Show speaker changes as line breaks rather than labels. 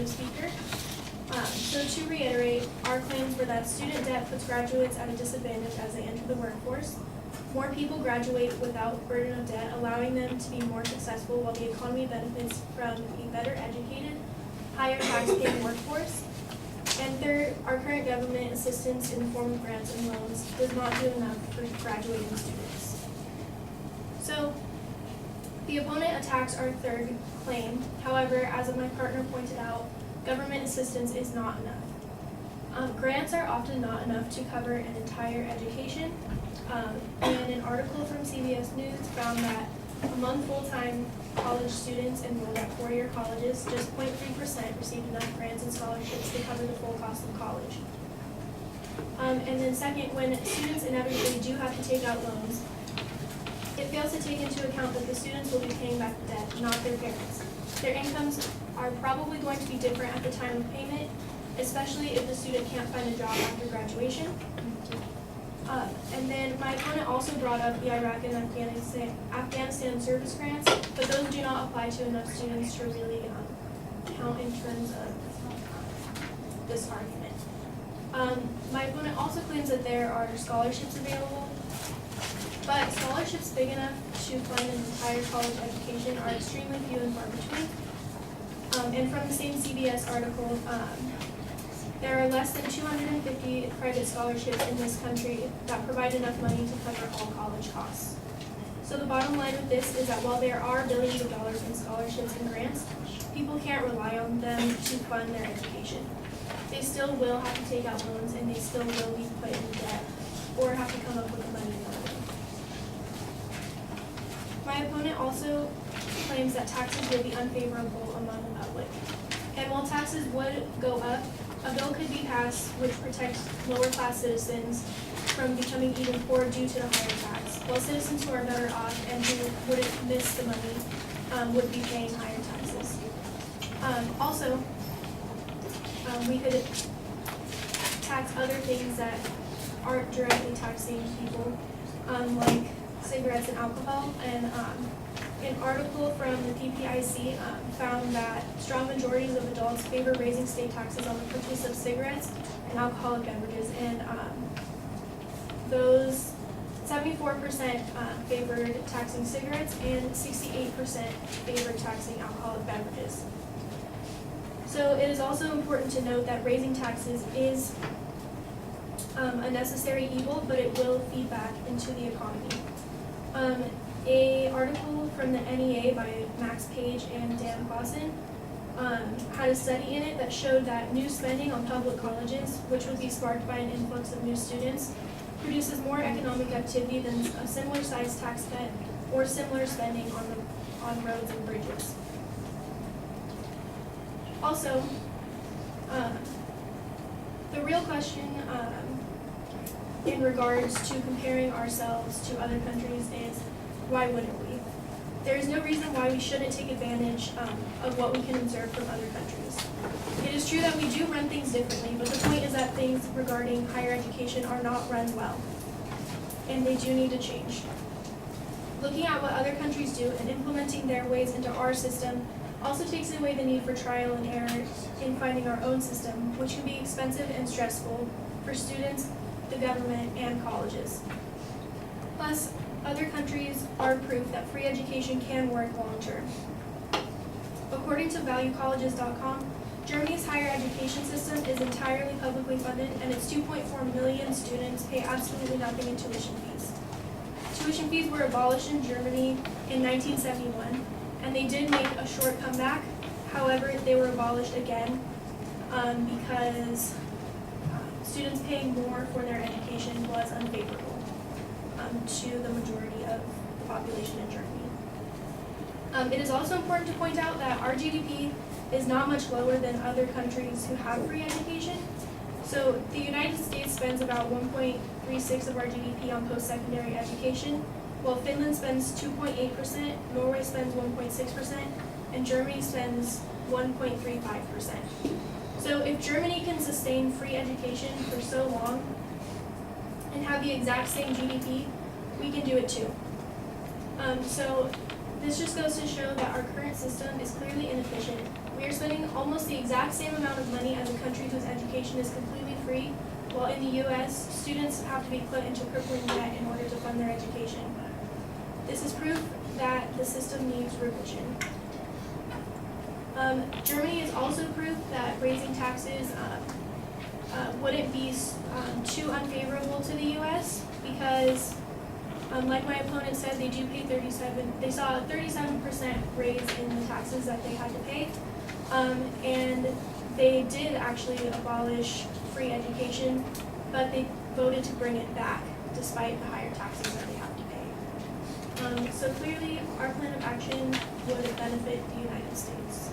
speaker. So to reiterate, our claims were that student debt puts graduates at a disadvantage as they enter the workforce. More people graduate without burden of debt, allowing them to be more successful while the economy benefits from a better educated, higher tax-paying workforce. And third, our current government assistance in the form of grants and loans does not do enough for graduating students. So, the opponent attacks our third claim. However, as my partner pointed out, government assistance is not enough. Grants are often not enough to cover an entire education. And an article from CBS News found that among full-time college students enrolled at four-year colleges, just 0.3% received enough grants and scholarships to cover the full cost of college. And then second, when students inevitably do have to take out loans, it fails to take into account that the students will be paying back the debt, not their parents. Their incomes are probably going to be different at the time of payment, especially if the student can't find a job after graduation. And then my opponent also brought up the Iraq and Afghanistan service grants, but those do not apply to enough students to really count in terms of this argument. My opponent also claims that there are scholarships available, but scholarships big enough to fund an entire college education are extremely few and far between. And from the same CBS article, there are less than 250 private scholarships in this country that provide enough money to cover all college costs. So the bottom line with this is that while there are billions of dollars in scholarships and grants, people can't rely on them to fund their education. They still will have to take out loans and they still will be put in debt or have to come up with the money another way. My opponent also claims that taxes will be unfavorable among the public. And while taxes would go up, a bill could be passed which protects lower class citizens from becoming even poorer due to the higher tax, while citizens who are better off and who wouldn't miss the money would be paying higher taxes. Also, we could tax other things that aren't directly taxing people, like cigarettes and alcohol. And an article from the PPIC found that strong majorities of adults favor raising state taxes on the purchase of cigarettes and alcoholic beverages, and those 74% favored taxing cigarettes and 68% favored taxing alcoholic beverages. So it is also important to note that raising taxes is a necessary evil, but it will feed back into the economy. A article from the NEA by Max Page and Dan Clausen had a study in it that showed that new spending on public colleges, which would be sparked by an influx of new students, produces more economic activity than a similar size tax cut or similar spending on roads and bridges. Also, the real question in regards to comparing ourselves to other countries is, why wouldn't we? There is no reason why we shouldn't take advantage of what we can observe from other countries. It is true that we do run things differently, but the point is that things regarding higher education are not run well, and they do need to change. Looking at what other countries do and implementing their ways into our system also takes away the need for trial and error in finding our own system, which can be expensive and stressful for students, the government, and colleges. Plus, other countries are proof that free education can work long term. According to ValueColleges.com, Germany's higher education system is entirely publicly funded, and its 2.4 million students pay absolutely nothing in tuition fees. Tuition fees were abolished in Germany in 1971, and they did make a short comeback. However, they were abolished again because students paying more for their education was unfavorable to the majority of the population in Germany. It is also important to point out that our GDP is not much lower than other countries who have free education. So the United States spends about 1.36% of our GDP on post-secondary education, while Finland spends 2.8%, Norway spends 1.6%, and Germany spends 1.35%. So if Germany can sustain free education for so long and have the exact same GDP, we can do it too. So this just goes to show that our current system is clearly inefficient We are spending almost the exact same amount of money as a country whose education is completely free, while in the US, students have to be put into crippling debt in order to fund their education. This is proof that the system needs revision. Germany is also proof that raising taxes wouldn't be too unfavorable to the US because, like my opponent said, they saw a 37% raise in the taxes that they had to pay. And they did actually abolish free education, but they voted to bring it back despite the higher taxes that they have to pay. So clearly, our plan of action would benefit the United States.